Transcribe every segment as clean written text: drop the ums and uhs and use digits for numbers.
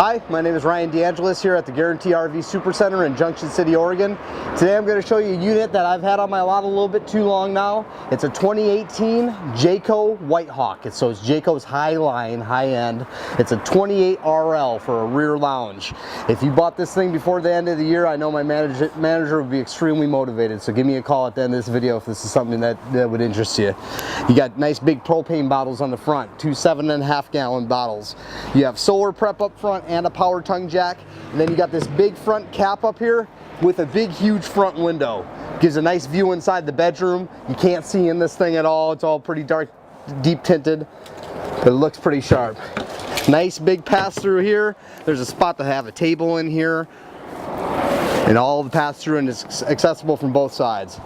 Hi, my name is Ryan DeAngelis here at the Guarantee RV Supercenter in Junction City, Oregon. Today I'm going to show you a unit that I've had on my lot a little bit too long now. It's a 2018 Jayco White Hawk. So it's Jayco's high line, high end. It's a 28 RL for a rear lounge. If you bought this thing before the end of the year, I know my manager would be extremely motivated. So give me a call at the end of this video if this is something that would interest you. You got nice big propane bottles on the front, two 7.5 gallon bottles. You have solar prep up front and a power tongue jack, and then you got this big front cap up here with a big huge front window. Gives a nice view inside the bedroom. You can't see in this thing at all. It's all pretty dark, deep tinted, but it looks pretty sharp. Nice big pass through here. There's a spot to have a table in here, and all the pass through and is accessible from both sides.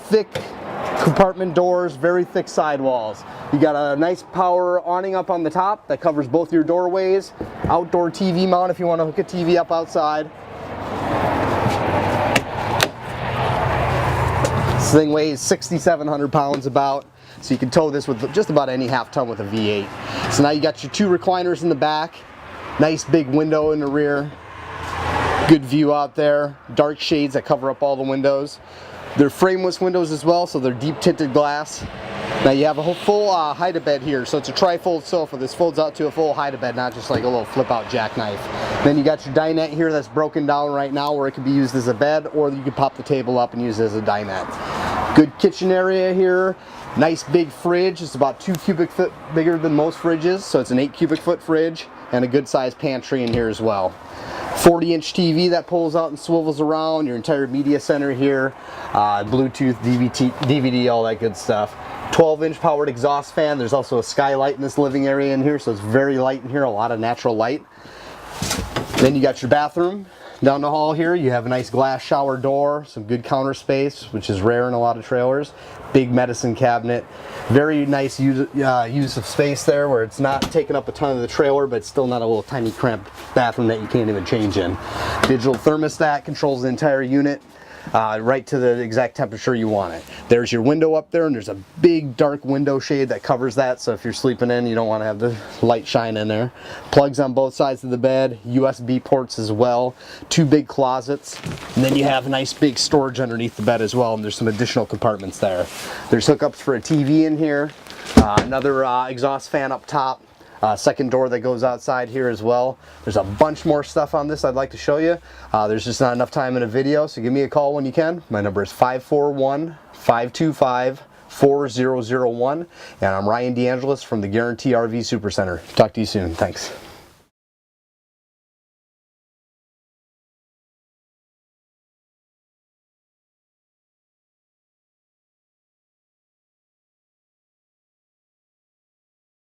Thick compartment doors, very thick sidewalls. You got a nice power awning up on the top that covers both your doorways. Outdoor TV mount if you want to hook a TV up outside. This thing weighs 6,700 pounds about, so you can tow this with just about any half ton with a V8. So now you got your two recliners in the back, nice big window in the rear, good view out there, dark shades that cover up all the windows. They're frameless windows as well, so they're deep tinted glass. Now you have a full hide-a-bed here, so it's a tri-fold sofa. This folds out to a full hide-a-bed, not just like a little flip-out jackknife. Then you got your dinette here that's broken down right now, where it can be used as a bed, or you can pop the table up and use it as a dinette. Good kitchen area here. Nice big fridge. It's about 2 cubic foot bigger than most fridges, so it's an 8 cubic foot fridge, and a good sized pantry in here as well. 40-inch TV that pulls out and swivels around, your entire media center here, Bluetooth, DVD, all that good stuff. 12-inch powered exhaust fan. There's also a skylight in this living area in here, so it's very light in here, a lot of natural light. Then you got your bathroom. Down the hall here, you have a nice glass shower door, some good counter space, which is rare in a lot of trailers. Big medicine cabinet. Very nice use of space there, where it's not taking up a ton of the trailer, but it's still not a little tiny cramped bathroom that you can't even change in. Digital thermostat controls the entire unit, right to the exact temperature you want it. There's your window up there, and there's a big dark window shade that covers that, so if you're sleeping in, you don't want to have the light shine in there. Plugs on both sides of the bed, USB ports as well, 2 big closets, and then you have a nice big storage underneath the bed as well, and there's some additional compartments there. There's hookups for a TV in here, another exhaust fan up top, second door that goes outside here as well. There's a bunch more stuff on this I'd like to show you. There's just not enough time in a video, so give me a call when you can. My number is 541-525-4001, and I'm Ryan DeAngelis from the Guarantee RV Supercenter. Talk to you soon. Thanks.